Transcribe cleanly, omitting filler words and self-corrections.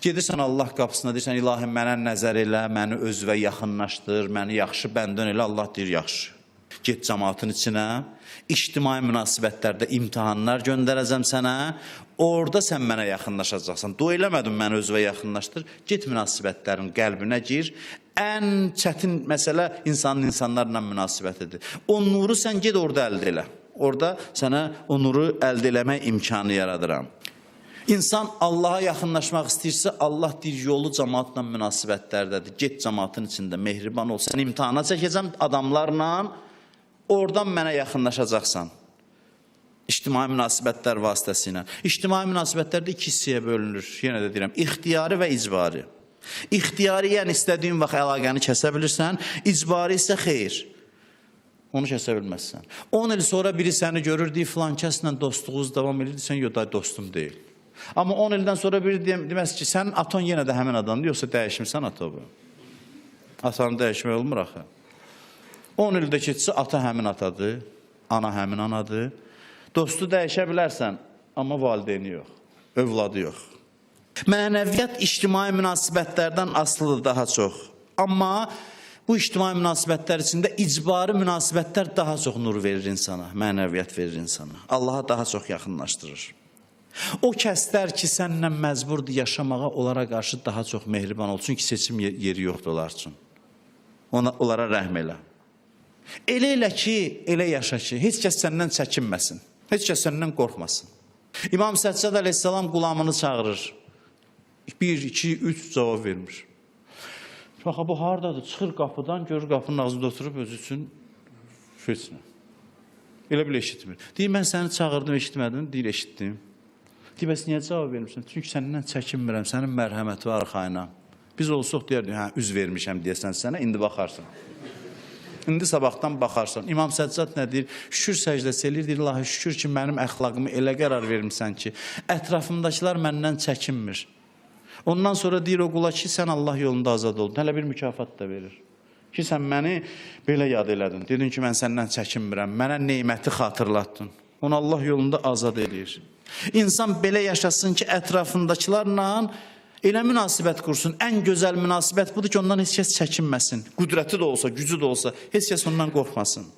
Gedirsən Allah qapısına, deyirsən, ilahi mənə nəzər elə, məni özünə yaxınlaşdır, məni yaxşı bəndən elə, Allah deyir, yaxşı. Get cəmaatın içinə, ictimai münasibətlərdə imtihanlar göndərəcəm sənə, orada sən mənə yaxınlaşacaqsan. Dua eləmədin, məni özünə yaxınlaşdır, get münasibətlərin qəlbinə gir. Ən çətin məsələ insanlarla münasibətidir. O nuru sən get orada əldə elə. Orada sənə o nuru əldə eləmək imkanı yaradıram. İnsan Allaha yaxınlaşmaq istəyirsə, Allah deyir, yolu cəmaatla münasibətlərdədir. Get cəmaatın içində, mehriban ol. Sən imtihana çəkəcəm adamlarla, oradan mənə yaxınlaşacaqsan. İctimai münasibətlər vasitəsilə. İctimai münasibətlərdə iki hissəyə bölünür. Yenə də deyirəm, ixtiyari və icbari. İxtiyari, yəni istədiyin vaxt əlaqəni kəsə bilirsən, icbari isə xeyr. Onu kəsə bilməzsən. 10 il sonra biri səni görür, deyir, filan kəslə dostluğunuz davam edir, sən yox, dostum deyil. Amma 10 ildən sonra biri deməz ki, sənin aton yenə də həmin adamdır, yoxsa dəyişmirsən ata bu. Atanı dəyişmək olmur axı. 10 ildə keçsə, ata həmin atadır, ana həmin anadır. Dostu dəyişə bilərsən, amma valideyni yox, övladı yox. Mənəviyyat ictimai münasibətlərdən asılıdır daha çox. Amma bu ictimai münasibətlər içində icbari münasibətlər daha çox nur verir insana, mənəviyyat verir insana. Allaha daha çox yaxınlaşdırır. O kəslər ki, səninlə məcburdur yaşamağa, onlara qarşı daha çox mehriban ol. Çünki seçim yeri yoxdur onlar üçün. Onlara rəhm elə. Elə ki, elə yaşa ki, heç kəs səndən çəkinməsin. Heç kəs səndən qorxmasın. İmam Səccad əleyhissalam qulamını çağırır. 1, 2, 3 cavab vermiş. Baxa, bu haradadır? Çıxır qapıdan, görür qapının ağzında oturub özü üçün şüçünə. Elə bil eşitmir. Deyir, mən səni çağırdım, eşitmədim. Deyir, eşitdim. Deyir, bəs niyə cavab vermişsən? Çünki səndən çəkinmirəm, sənin mərhəməti var arxayına. Biz olsuq deyərdik, hə, üz vermişəm deyəsən sənə, indi baxarsan. İndi sabahdan baxarsan. İmam Səccad nə deyir? Şükür səcdəsi eləyir, deyir, Allah şükür ki, mənim əxlaqımı elə qərar vermişsən ki, ətrafımdakılar məndən çəkinmir. Ondan sonra deyir o qula ki, sən Allah yolunda azad oldun. Hələ bir mükafat da verir. Ki, sən məni belə yad elədin. Dedin ki, mən səndən çəkinmirəm. Mənə neyməti xatırlatdın. Onu Allah yolunda azad edir. İnsan belə yaşasın ki, ətrafındakılarla elə münasibət qursun. Ən gözəl münasibət budur ki, ondan heç kəs çəkinməsin. Qüdrəti də olsa, gücü də olsa, heç kəs ondan qorxmasın.